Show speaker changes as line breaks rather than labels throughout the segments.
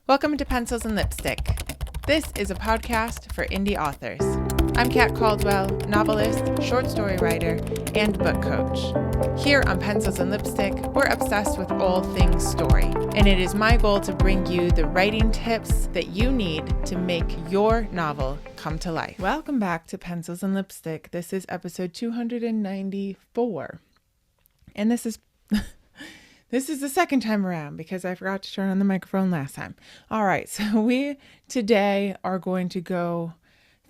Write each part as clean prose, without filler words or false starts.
Welcome to Pencils and Lipstick. This is a podcast for indie authors. I'm Kat Caldwell, novelist, short story writer, and book coach. Here on Pencils and Lipstick, we're obsessed with all things story, and it is my goal to bring you the writing tips that you need to make your novel come to life. Welcome back to Pencils and Lipstick. This is episode 294, and this is the second time around because I forgot to turn on the microphone last time. All right, so we today are going to go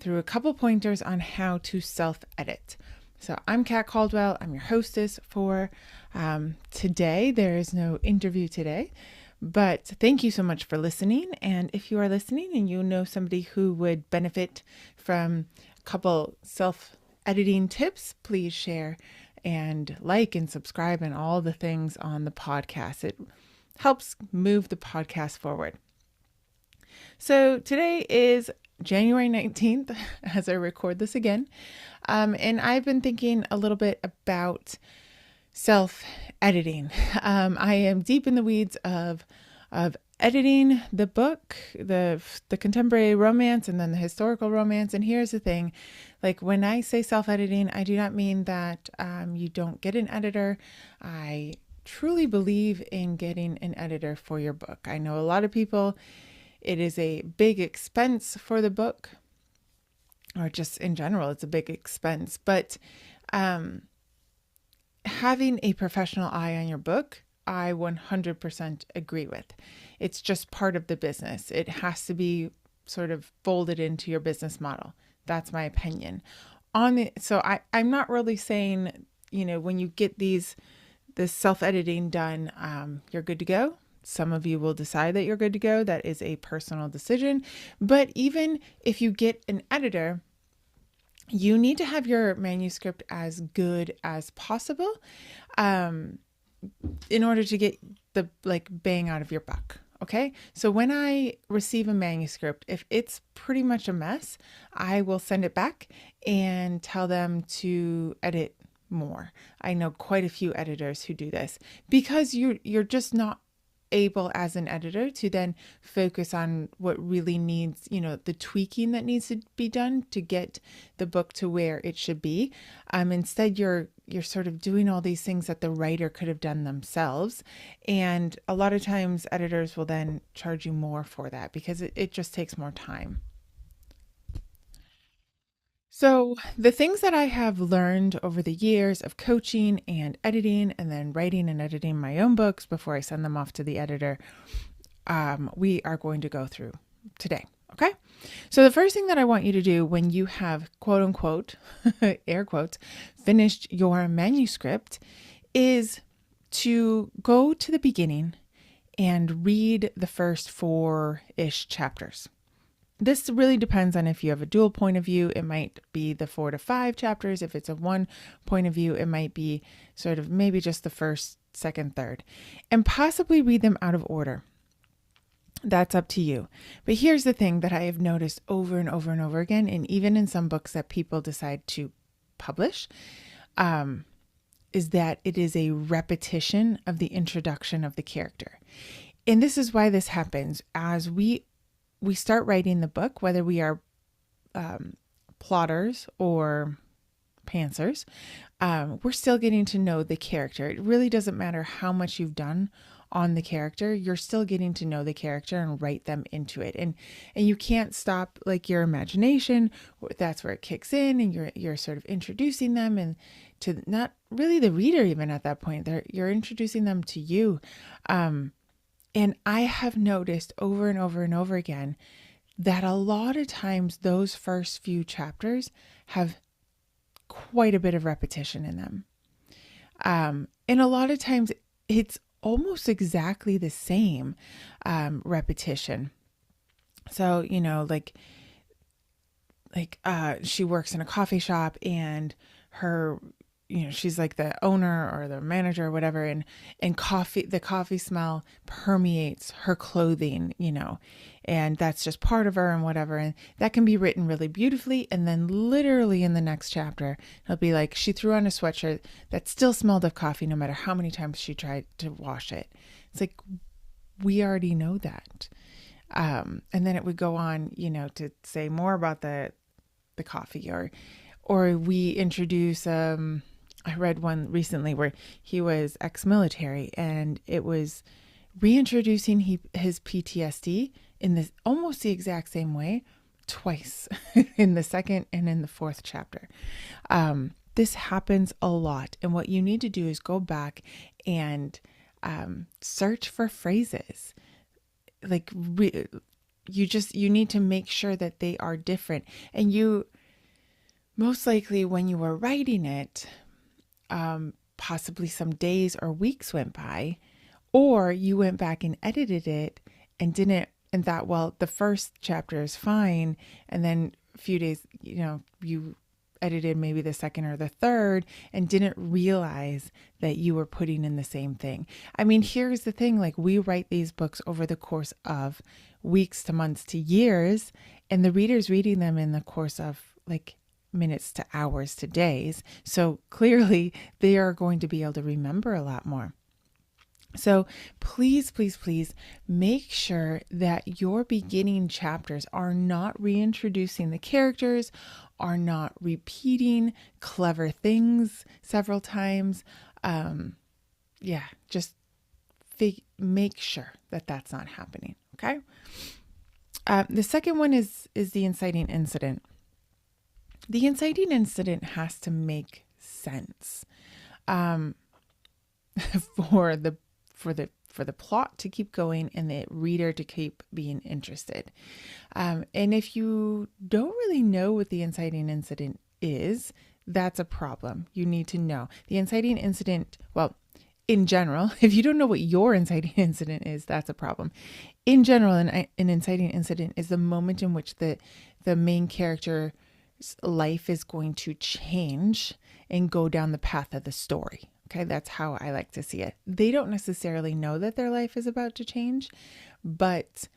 through a couple pointers on how to self-edit. So I'm Kat Caldwell. I'm your hostess for today. There is no interview today, but thank you so much for listening. And if you are listening and you know somebody who would benefit from a couple self-editing tips, please share and like and subscribe and all the things on the podcast. It helps move the podcast forward. So today is January 19th as I record this again. And I've been thinking a little bit about self-editing. I am deep in the weeds of editing the book, the contemporary romance and then the historical romance. And here's the thing, like when I say self-editing, I do not mean that you don't get an editor. I truly believe in getting an editor for your book. I know a lot of people, it is a big expense for the book, or just in general, it's a big expense. But having a professional eye on your book, I 100% agree with. It's just part of the business. It has to be sort of folded into your business model. That's my opinion. So I'm not really saying, when you get this self-editing done, you're good to go. Some of you will decide that you're good to go. That is a personal decision. But even if you get an editor, you need to have your manuscript as good as possible in order to get the bang out of your buck. Okay. So when I receive a manuscript, if it's pretty much a mess, I will send it back and tell them to edit more. I know quite a few editors who do this because you're just not able as an editor to then focus on what really needs, the tweaking that needs to be done to get the book to where it should be. Instead, you're sort of doing all these things that the writer could have done themselves. And a lot of times editors will then charge you more for that because it just takes more time. So the things that I have learned over the years of coaching and editing and then writing and editing my own books before I send them off to the editor, we are going to go through today. Okay. So the first thing that I want you to do when you have quote unquote, air quotes, finished your manuscript is to go to the beginning and read the first 4-ish chapters. This really depends on if you have a dual point of view. It might be the 4 to 5 chapters. If it's a one point of view, it might be sort of maybe just the first, second, third, and possibly read them out of order. That's up to you. But here's the thing that I have noticed over and over and over again, and even in some books that people decide to publish, is that it is a repetition of the introduction of the character. And this is why this happens as we start writing the book, whether we are plotters or pantsers, we're still getting to know the character. It really doesn't matter how much you've done on the character. You're still getting to know the character and write them into it. And you can't stop your imagination. That's where it kicks in and you're sort of introducing them and to not really the reader even at that point. You're introducing them to you. And I have noticed over and over and over again that a lot of times those first few chapters have quite a bit of repetition in them. And a lot of times it's almost exactly the same repetition. So, she works in a coffee shop and her she's like the owner or the manager or whatever. And the coffee smell permeates her clothing, and that's just part of her and whatever. And that can be written really beautifully. And then literally in the next chapter, it'll be like she threw on a sweatshirt that still smelled of coffee, no matter how many times she tried to wash it. It's like, we already know that. And then it would go on, to say more about the coffee, or we introduce, I read one recently where he was ex-military, and it was reintroducing his PTSD in this almost the exact same way twice in the second and in the fourth chapter. This happens a lot. And what you need to do is go back and search for phrases. Like you need to make sure that they are different. And you most likely, when you were writing it, possibly some days or weeks went by, or you went back and edited it and thought, well, the first chapter is fine. And then a few days, you edited maybe the second or the third and didn't realize that you were putting in the same thing. I mean, here's the thing, like we write these books over the course of weeks to months to years, and the reader's reading them in the course of like minutes to hours to days. So clearly they are going to be able to remember a lot more. So please, please, please make sure that your beginning chapters are not reintroducing the characters, are not repeating clever things several times. Just make sure that that's not happening. Okay. The second one is the inciting incident. The inciting incident has to make sense for the plot to keep going and the reader to keep being interested. And if you don't really know what the inciting incident is, that's a problem. You need to know. The inciting incident, well, in general, if you don't know what your inciting incident is, that's a problem. In general, an inciting incident is the moment in which the main character's life is going to change and go down the path of the story. Okay, that's how I like to see it. They don't necessarily know that their life is about to change, but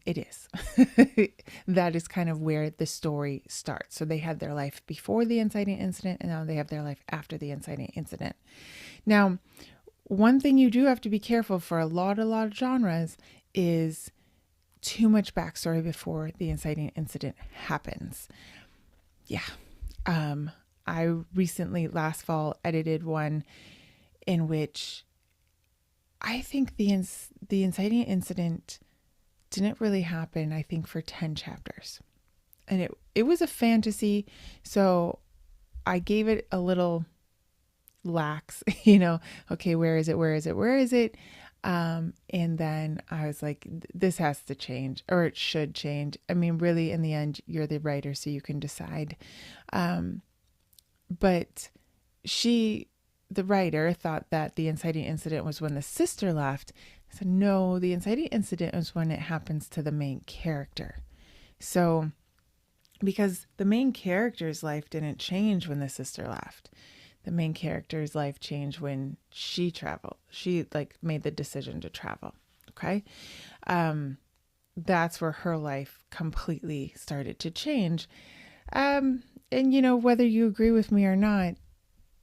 it is. That is kind of where the story starts. So they had their life before the inciting incident, and now they have their life after the inciting incident. Now, one thing you do have to be careful for a lot of genres is too much backstory before the inciting incident happens. Yeah. I recently, last fall, edited one in which I think the inciting incident didn't really happen, I think, for 10 chapters. And it was a fantasy, so I gave it a little lax, okay, where is it? And then I was like, this has to change, or it should change. I mean, really, in the end, you're the writer, so you can decide. But the writer, thought that the inciting incident was when the sister left. I said, no, the inciting incident was when it happens to the main character. So, because the main character's life didn't change when the sister left. The main character's life changed when she traveled. She made the decision to travel. Okay. That's where her life completely started to change. And whether you agree with me or not,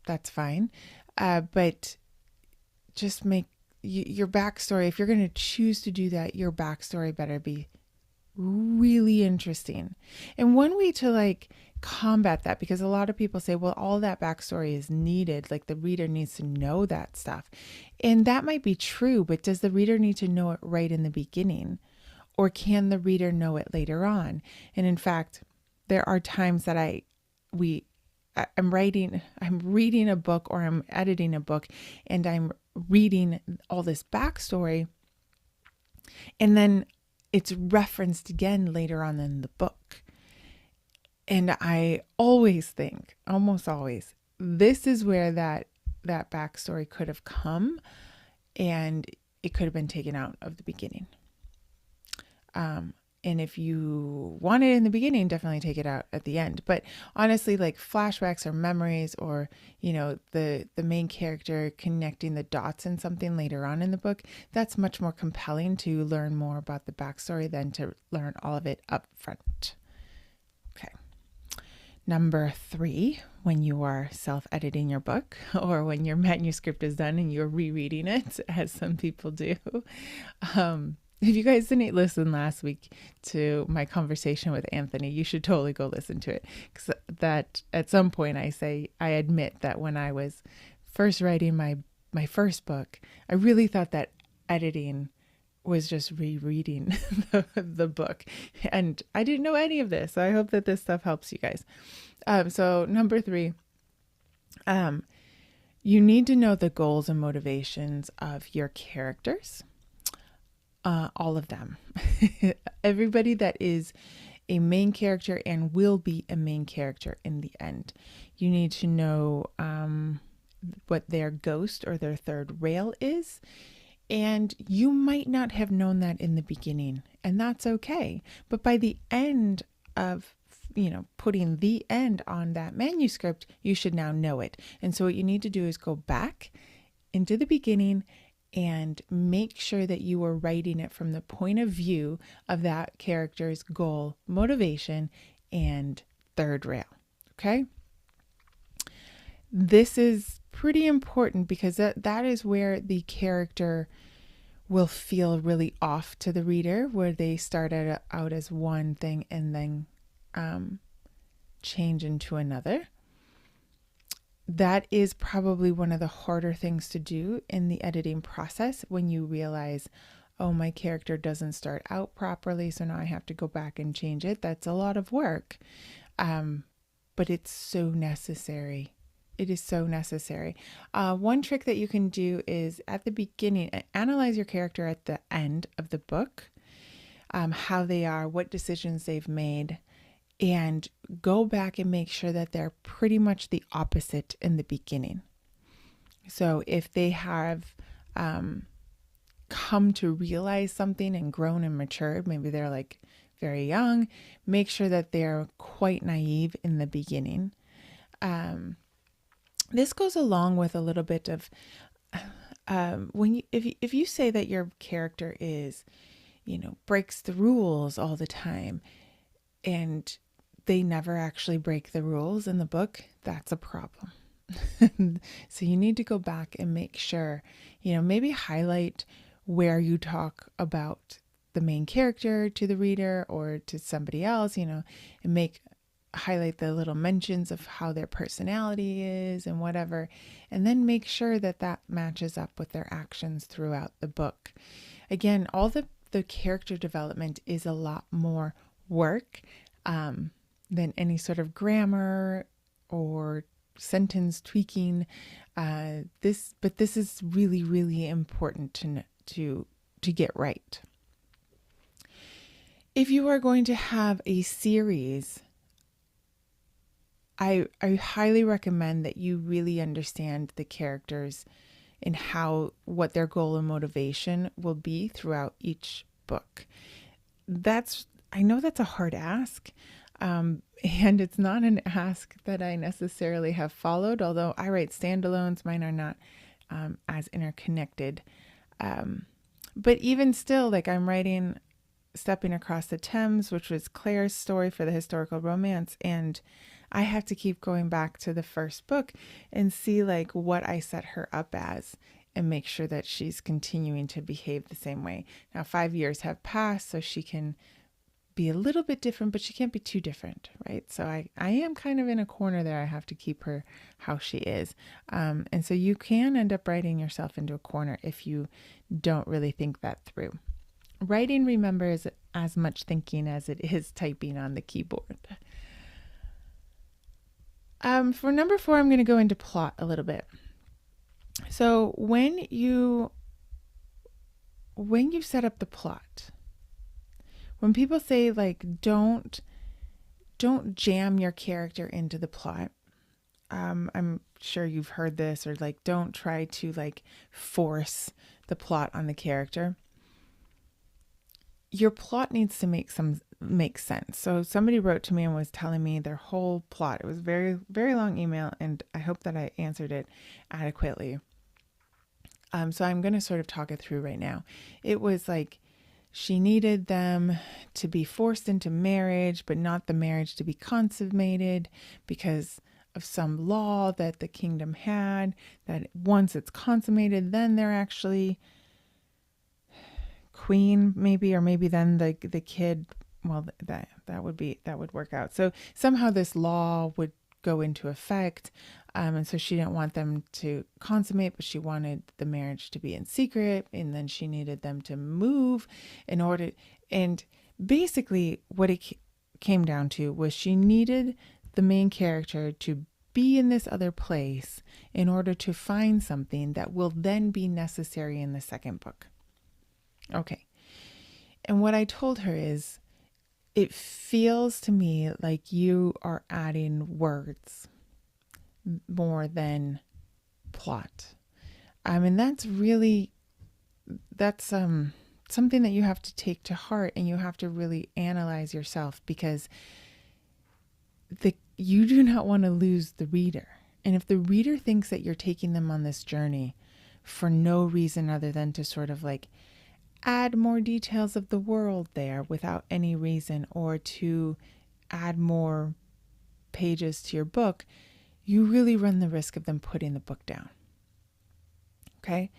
that's fine. But just make your backstory, if you're going to choose to do that, your backstory better be really interesting. And one way to combat that, because a lot of people say, well, all that backstory is needed. The reader needs to know that stuff. And that might be true, but does the reader need to know it right in the beginning? Or can the reader know it later on? And in fact, there are times that I'm reading a book, or I'm editing a book, and I'm reading all this backstory, and then it's referenced again later on in the book. And I always think, almost always, this is where that backstory could have come, and it could have been taken out of the beginning. And if you want it in the beginning, definitely take it out at the end. But honestly, flashbacks or memories, or, the main character connecting the dots in something later on in the book, that's much more compelling to learn more about the backstory than to learn all of it up front. Okay. Number 3, when you are self-editing your book, or when your manuscript is done and you're rereading it, as some people do, If you guys didn't listen last week to my conversation with Anthony, you should totally go listen to it. Because that at some point I admit that when I was first writing my first book, I really thought that editing was just rereading the book. And I didn't know any of this. So I hope that this stuff helps you guys. So number 3, you need to know the goals and motivations of your characters. All of them. Everybody that is a main character and will be a main character in the end. You need to know what their ghost or their third rail is. And you might not have known that in the beginning, and that's okay. But by the end of, putting the end on that manuscript, you should now know it. And so what you need to do is go back into the beginning and make sure that you are writing it from the point of view of that character's goal, motivation, and third rail. Okay? This is pretty important because that is where the character will feel really off to the reader, where they start out as one thing and then change into another. That is probably one of the harder things to do in the editing process, when you realize, oh, my character doesn't start out properly, so now I have to go back and change it. That's a lot of work, but it's so necessary. It is so necessary. One trick that you can do is at the beginning, analyze your character at the end of the book, how they are, what decisions they've made, and go back and make sure that they're pretty much the opposite in the beginning. So if they have come to realize something and grown and matured, maybe they're like very young, make sure that they're quite naive in the beginning. This goes along with a little bit of if you say that your character is, breaks the rules all the time, and they never actually break the rules in the book, that's a problem. So you need to go back and make sure, maybe highlight where you talk about the main character to the reader or to somebody else, and highlight the little mentions of how their personality is and whatever, and then make sure that that matches up with their actions throughout the book. Again, all the character development is a lot more work than any sort of grammar or sentence tweaking. This is really, really important to get right. If you are going to have a series, I highly recommend that you really understand the characters and what their goal and motivation will be throughout each book. I know that's a hard ask, and it's not an ask that I necessarily have followed, although I write standalones. Mine are not as interconnected. But even still, like I'm writing Stepping Across the Thames, which was Claire's story for the historical romance, and I have to keep going back to the first book and see like what I set her up as and make sure that she's continuing to behave the same way. Now 5 years have passed, so she can be a little bit different, but she can't be too different, right? So I am kind of in a corner there. I have to keep her how she is. And so you can end up writing yourself into a corner if you don't really think that through. Writing, remember, is as much thinking as it is typing on the keyboard. For number 4, I'm going to go into plot a little bit. So when you set up the plot, when people say like don't jam your character into the plot, I'm sure you've heard this, or like don't try to like force the plot on the character. Your plot needs to make sense. So somebody wrote to me and was telling me their whole plot. It was a very, very long email, and I hope that I answered it adequately. So I'm going to sort of talk it through right now. It was like she needed them to be forced into marriage, but not the marriage to be consummated because of some law that the kingdom had, that once it's consummated, then they're actually queen maybe, or maybe then the kid, well, that would work out. So somehow this law would go into effect. And so she didn't want them to consummate, but she wanted the marriage to be in secret. And then she needed them to move in order. And basically what it came down to was she needed the main character to be in this other place in order to find something that will then be necessary in the second book. Okay. And what I told her is, it feels to me like you are adding words more than plot. And that's something that you have to take to heart, and you have to really analyze yourself, because you do not want to lose the reader. And if the reader thinks that you're taking them on this journey for no reason other than to sort of like add more details of the world there without any reason, or to add more pages to your book, you really run the risk of them putting the book down. Okay?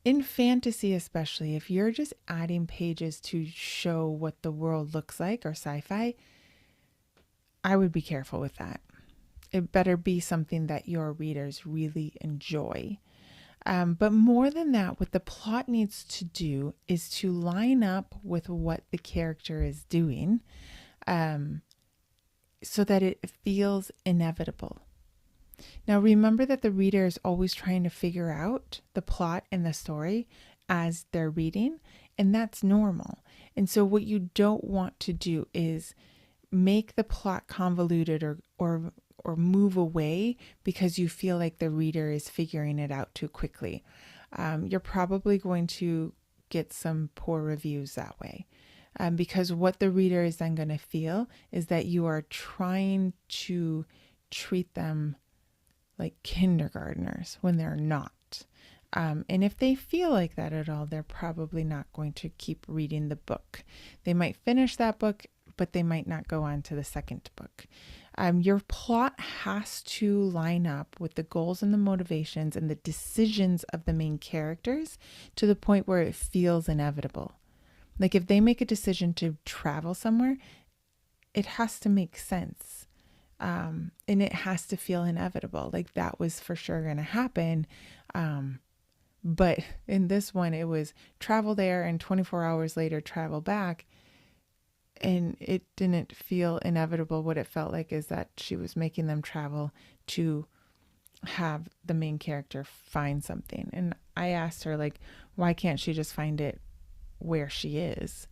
In fantasy especially, if you're just adding pages to show what the world looks like, or sci-fi, I would be careful with that. It better be something that your readers really enjoy. But more than that, what the plot needs to do is to line up with what the character is doing, so that it feels inevitable. Now, remember that the reader is always trying to figure out the plot and the story as they're reading, and that's normal. And so what you don't want to do is make the plot convoluted or move away because you feel like the reader is figuring it out too quickly. You're probably going to get some poor reviews that way, because what the reader is then going to feel is that you are trying to treat them like kindergartners when they're not. And if they feel like that at all, they're probably not going to keep reading the book. They might finish that book, but they might not go on to the second book. Your plot has to line up with the goals and the motivations and the decisions of the main characters to the point where it feels inevitable. Like if they make a decision to travel somewhere, it has to make sense. And it has to feel inevitable. Like that was for sure going to happen. But in this one, it was travel there and 24 hours later, travel back. And it didn't feel inevitable. What it felt like is that she was making them travel to have the main character find something. And I asked her, like, why can't she just find it where she is?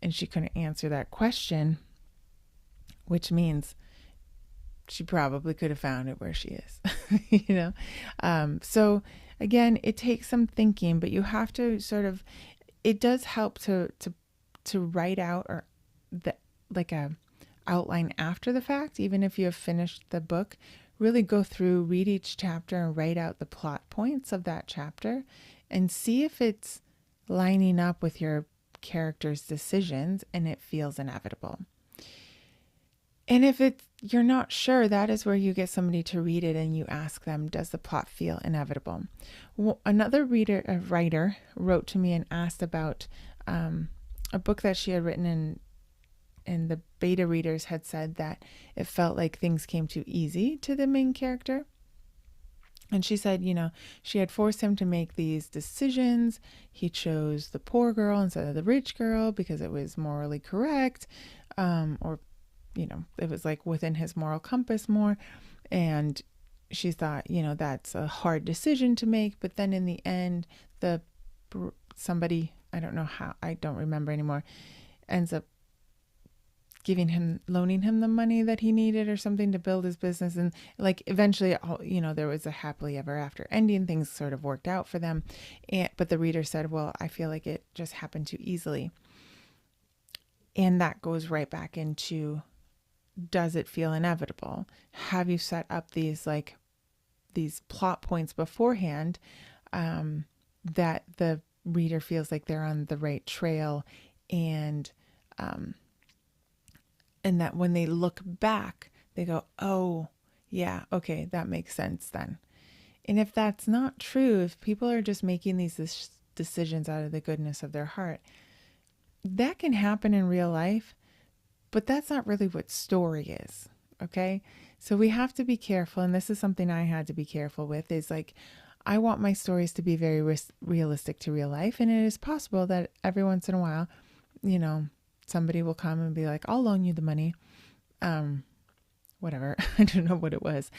And she couldn't answer that question, which means she probably could have found it where she is, So again, it takes some thinking, but you have to sort of, it does help to write out or like a outline after the fact. Even if you have finished the book, really go through, read each chapter and write out the plot points of that chapter and see if it's lining up with your character's decisions and it feels inevitable. And if you're not sure, that is where you get somebody to read it and you ask them, does the plot feel inevitable? Well, another writer wrote to me and asked about a book that she had written, and the beta readers had said that it felt like things came too easy to the main character. And she said, she had forced him to make these decisions. He chose the poor girl instead of the rich girl because it was morally correct, or it was like within his moral compass more. And she thought, that's a hard decision to make. But then in the end, somebody, I don't know how, I don't remember anymore, ends up loaning him the money that he needed or something to build his business. And like eventually, there was a happily ever after ending. Things sort of worked out for them. But the reader said, well, I feel like it just happened too easily. And that goes right back into, does it feel inevitable? Have you set up these plot points beforehand, that the reader feels like they're on the right trail, and that when they look back, they go, oh yeah, okay, that makes sense then. And if that's not true, if people are just making these decisions out of the goodness of their heart. That can happen in real life, but that's not really what story is. Okay. So we have to be careful. And this is something I had to be careful with, is like, I want my stories to be very realistic to real life. And it is possible that every once in a while, somebody will come and be like, I'll loan you the money. Whatever. I don't know what it was.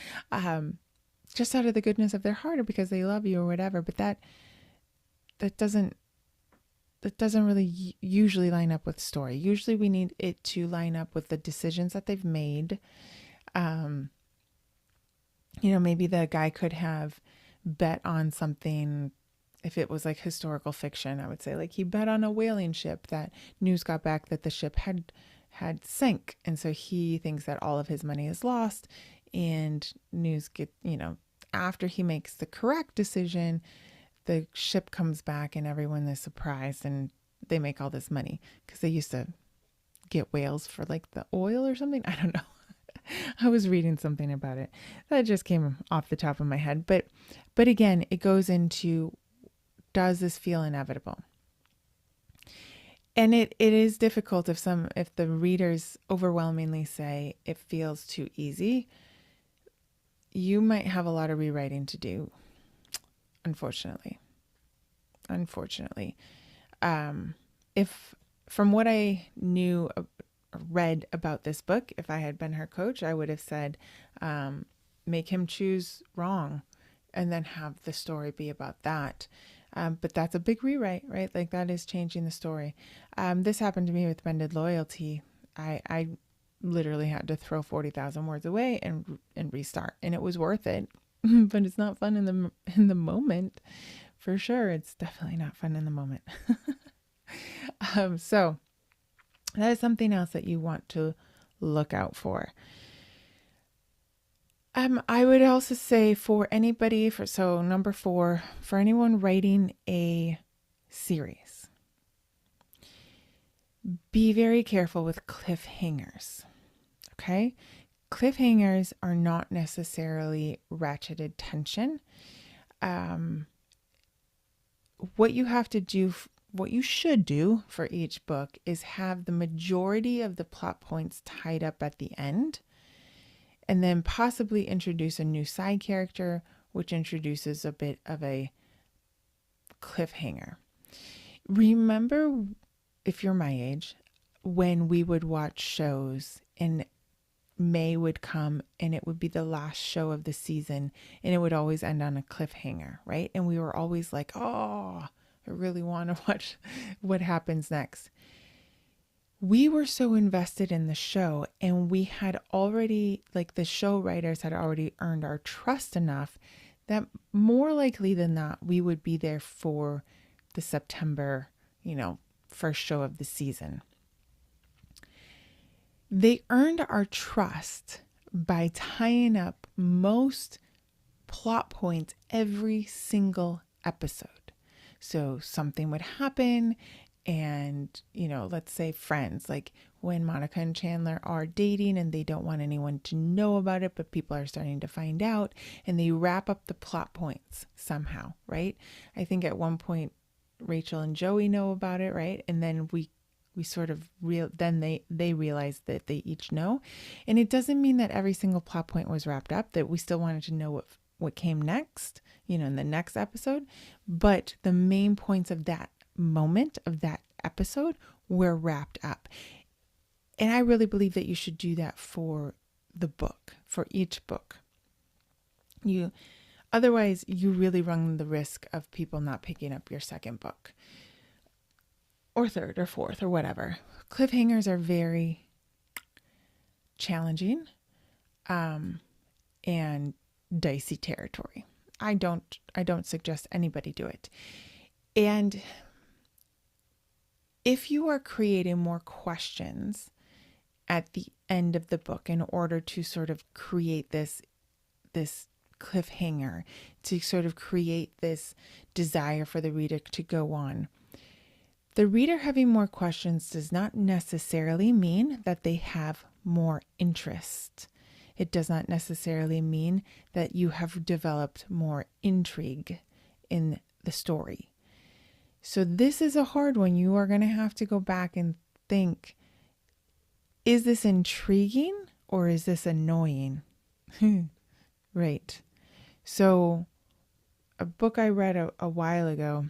Just out of the goodness of their heart, or because they love you or whatever. But that doesn't really usually line up with story. Usually we need it to line up with the decisions that they've made. Maybe the guy could have bet on something. If it was like historical fiction, I would say like he bet on a whaling ship that news got back that the ship had sank. And so he thinks that all of his money is lost, and news after he makes the correct decision, the ship comes back and everyone is surprised and they make all this money because they used to get whales for like the oil or something. I don't know. I was reading something about it. That just came off the top of my head. But again, it goes into, does this feel inevitable? And it is difficult if the readers overwhelmingly say it feels too easy. You might have a lot of rewriting to do, unfortunately. If from what I knew read about this book, if I had been her coach, I would have said, make him choose wrong and then have the story be about that. But that's a big rewrite, right? Like that is changing the story. This happened to me with Bended Loyalty. I literally had to throw 40,000 words away and restart, and it was worth it. But it's not fun in the moment, for sure. It's definitely not fun in the moment. So that is something else that you want to look out for. I would also say for anybody, number 4, for anyone writing a series, be very careful with cliffhangers. Okay? Cliffhangers are not necessarily ratcheted tension. What you should do for each book is have the majority of the plot points tied up at the end, and then possibly introduce a new side character, which introduces a bit of a cliffhanger. Remember, if you're my age, when we would watch shows and May would come and it would be the last show of the season and it would always end on a cliffhanger, right? And we were always like, oh, I really want to watch what happens next. We were so invested in the show, and we had already, like the show writers had already earned our trust enough that more likely than not, we would be there for the September, first show of the season. They earned our trust by tying up most plot points every single episode. So something would happen and, let's say Friends, like when Monica and Chandler are dating and they don't want anyone to know about it, but people are starting to find out, and they wrap up the plot points somehow, right? I think at one point Rachel and Joey know about it, right? And then we sort of they realize that they each know. And it doesn't mean that every single plot point was wrapped up, that we still wanted to know what came next, in the next episode. But the main points of that moment, of that episode, were wrapped up. And I really believe that you should do that for the book, for each book. Otherwise, you really run the risk of people not picking up your second book, or third, or fourth, or whatever. Cliffhangers are very challenging, and dicey territory. I don't suggest anybody do it. And if you are creating more questions at the end of the book in order to sort of create this cliffhanger, to sort of create this desire for the reader to go on, the reader having more questions does not necessarily mean that they have more interest. It does not necessarily mean that you have developed more intrigue in the story. So this is a hard one. You are going to have to go back and think, is this intriguing or is this annoying? Right. So a book I read a while ago,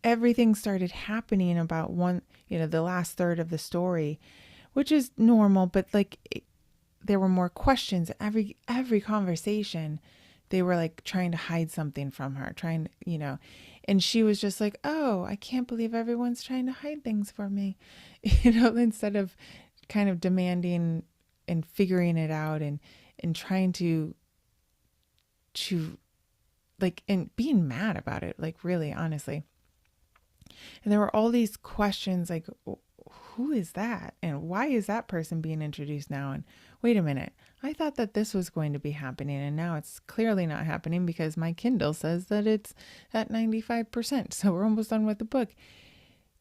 everything started happening about the last third of the story, which is normal, but there were more questions. Every conversation, they were like trying to hide something from her, and she was just like, oh, I can't believe everyone's trying to hide things from me, instead of kind of demanding and figuring it out and trying to and being mad about it, really, honestly. And there were all these questions like, who is that? And why is that person being introduced now? And wait a minute, I thought that this was going to be happening, and now it's clearly not happening because my Kindle says that it's at 95%. So we're almost done with the book.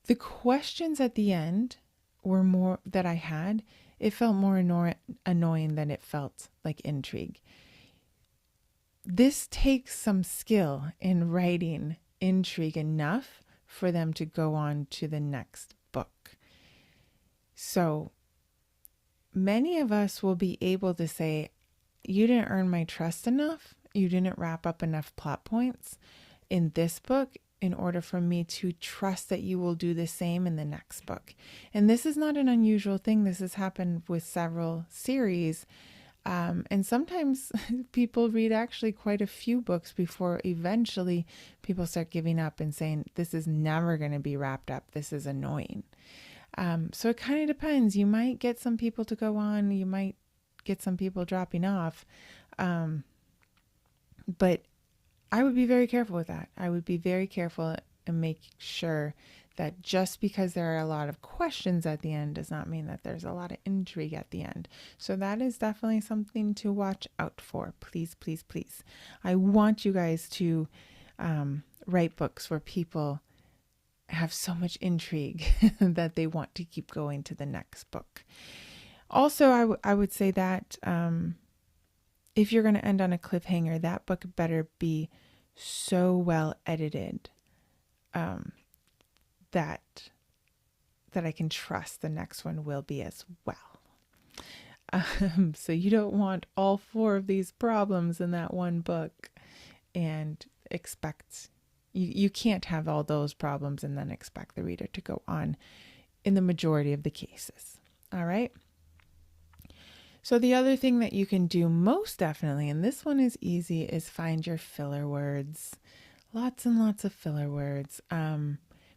The questions at the end were more that I had. It felt more annoying than it felt like intrigue. This takes some skill in writing intrigue enough for them to go on to the next book. So many of us will be able to say, you didn't earn my trust enough. You didn't wrap up enough plot points in this book in order for me to trust that you will do the same in the next book. And this is not an unusual thing. This has happened with several series. And sometimes people read actually quite a few books before eventually people start giving up and saying, this is never going to be wrapped up. This is annoying. So it kind of depends. You might get some people to go on. You might get some people dropping off. But I would be very careful with that. I would be very careful and make sure that just because there are a lot of questions at the end does not mean that there's a lot of intrigue at the end. So that is definitely something to watch out for. Please, please, please. I want you guys to write books where people have so much intrigue that they want to keep going to the next book. Also, I would say that if you're going to end on a cliffhanger, that book better be so well edited that I can trust the next one will be as well. So you don't want all 4 of these problems in that one book and expect, you can't have all those problems and then expect the reader to go on in the majority of the cases. All right. So the other thing that you can do most definitely, and this one is easy, is find your filler words. Lots and lots of filler words.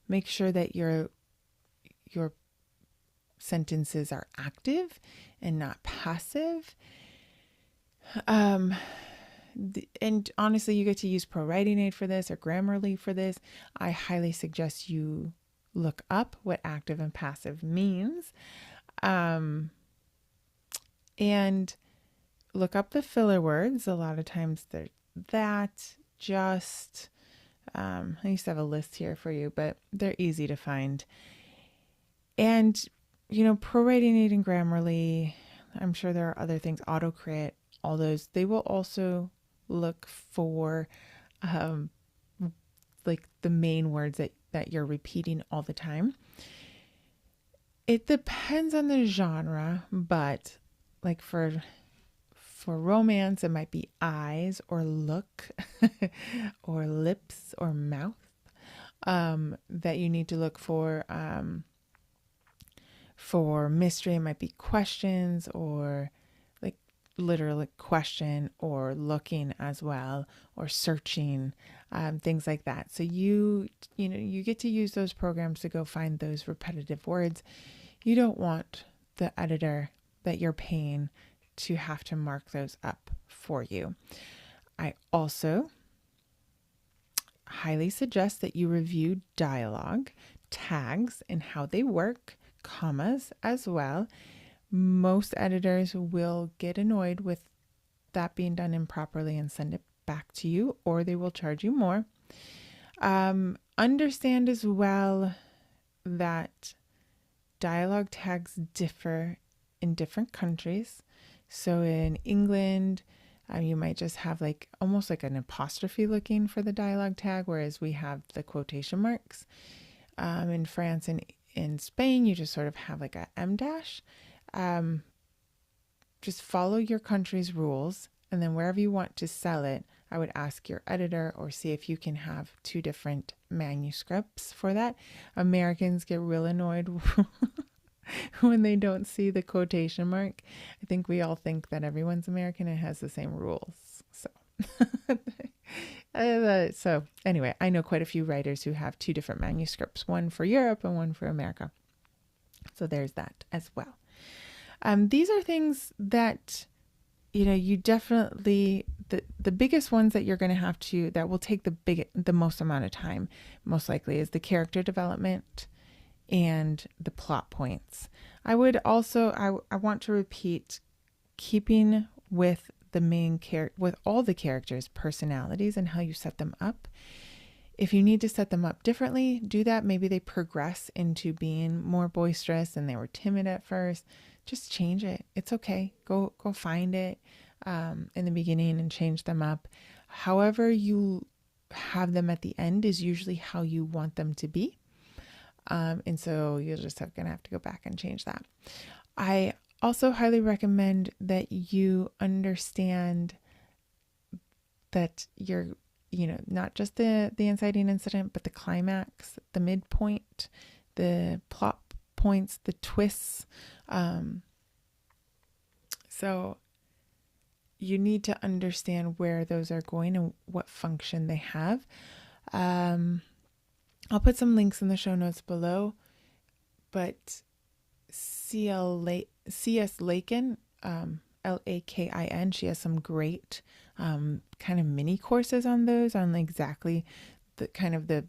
Make sure that your sentences are active and not passive. And honestly, you get to use Pro Writing Aid for this or Grammarly for this. I highly suggest you look up what active and passive means. And look up the filler words. A lot of times they're just, I used to have a list here for you, but they're easy to find. And, Pro Writing Aid and Grammarly, I'm sure there are other things, AutoCrit, all those, they will also look for the main words that you're repeating all the time. It depends on the genre, but for romance, it might be eyes or look or lips or mouth that you need to look for. For mystery, it might be questions or literally question or looking as well or searching, things like that. So you get to use those programs to go find those repetitive words. You don't want the editor that you're paying to have to mark those up for you. I also highly suggest that you review dialogue, tags, and how they work, commas as well. Most editors will get annoyed with that being done improperly and send it back to you, or they will charge you more. Understand as well that dialogue tags differ in different countries. So in England, You might just have like almost like an apostrophe looking for the dialogue tag, whereas we have the quotation marks. In France and in Spain, you just sort of have like a M dash. Just follow your country's rules, and then wherever you want to sell it, I would ask your editor or see if you can have 2 different manuscripts for that. Americans get real annoyed when they don't see the quotation mark. I think we all think that everyone's American and has the same rules. So anyway, I know quite a few writers who have 2 different manuscripts, one for Europe and one for America. So there's that as well. These are things that, you definitely, the biggest ones that you're going to have to, that will take the most amount of time, most likely, is the character development and the plot points. I would also, I want to repeat, keeping with the main character, with all the characters' personalities and how you set them up. If you need to set them up differently, do that. Maybe they progress into being more boisterous and they were timid at first. Just change it. It's okay. Go find it in the beginning and change them up. However you have them at the end is usually how you want them to be. And so you're just going to have to go back and change that. I also highly recommend that you understand that you're, not just the inciting incident, but the climax, the midpoint, the plot points, the twists. So you need to understand where those are going and what function they have. I'll put some links in the show notes below, but C.S. Lakin, Lakin, she has some great kind of mini courses on those, on exactly the kind of the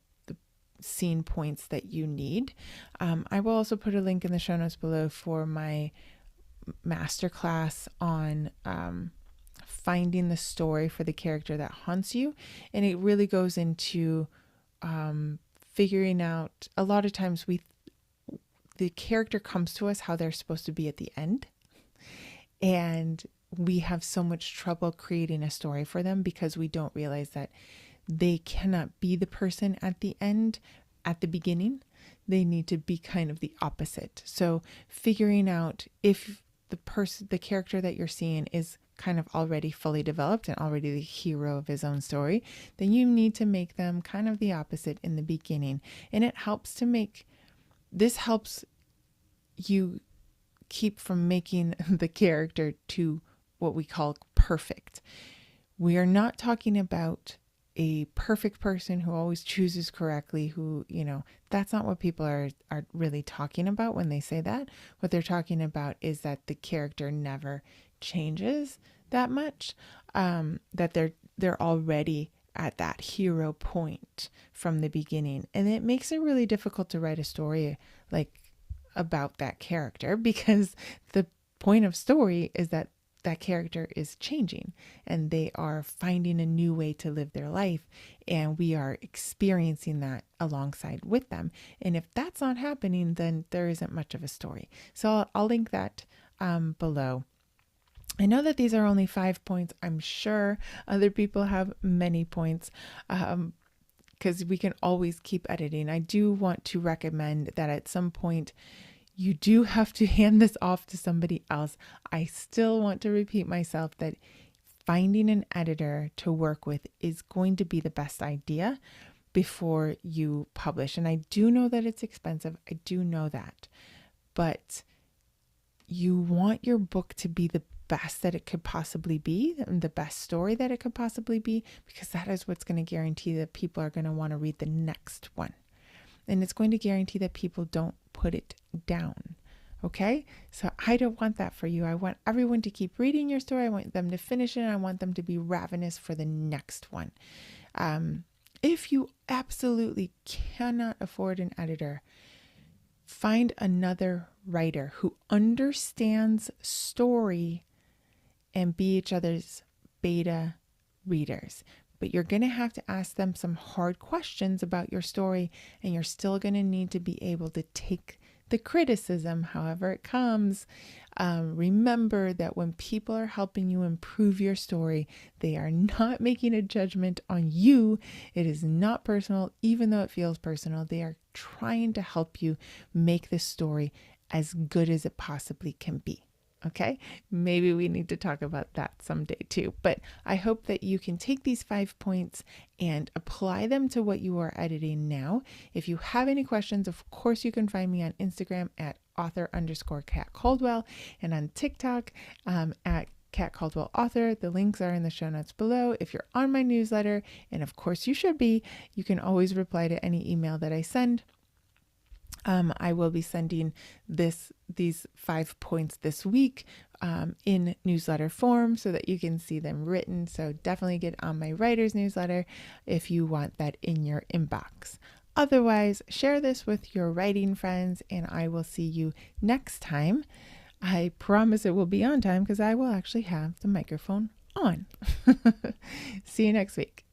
scene points that you need. I will also put a link in the show notes below for my masterclass on finding the story for the character that haunts you. And it really goes into figuring out, a lot of times the character comes to us how they're supposed to be at the end. And we have so much trouble creating a story for them because we don't realize that they cannot be the person at the end, at the beginning. They need to be kind of the opposite. So figuring out if the character that you're seeing is kind of already fully developed and already the hero of his own story, then you need to make them kind of the opposite in the beginning. And this helps you keep from making the character to what we call perfect. We are not talking about a perfect person who always chooses correctly, that's not what people are really talking about when they say that. What they're talking about is that the character never changes that much, that they're already at that hero point from the beginning. And it makes it really difficult to write a story like about that character, because the point of story is that character is changing and they are finding a new way to live their life, and we are experiencing that alongside with them. And if that's not happening, then there isn't much of a story. So I'll link that below. I know that these are only 5 points. I'm sure other people have many points, because we can always keep editing. I do want to recommend that at some point you do have to hand this off to somebody else. I still want to repeat myself that finding an editor to work with is going to be the best idea before you publish. And I do know that it's expensive. I do know that. But you want your book to be the best that it could possibly be, and the best story that it could possibly be, because that is what's going to guarantee that people are going to want to read the next one. And it's going to guarantee that people don't put it down. Okay? So I don't want that for you. I want everyone to keep reading your story. I want them to finish it. And I want them to be ravenous for the next one. If you absolutely cannot afford an editor, find another writer who understands story and be each other's beta readers. But you're going to have to ask them some hard questions about your story, and you're still going to need to be able to take the criticism, however it comes, remember that when people are helping you improve your story, they are not making a judgment on you. It is not personal, even though it feels personal. They are trying to help you make this story as good as it possibly can be. Okay, maybe we need to talk about that someday too. But I hope that you can take these 5 points and apply them to what you are editing now. If you have any questions, of course, you can find me on Instagram at author_Kat Caldwell and on TikTok at Kat Caldwell Author. The links are in the show notes below. If you're on my newsletter, and of course you should be, you can always reply to any email that I send. I will be sending these 5 points this week in newsletter form so that you can see them written. So definitely get on my writer's newsletter if you want that in your inbox. Otherwise, share this with your writing friends, and I will see you next time. I promise it will be on time because I will actually have the microphone on. See you next week.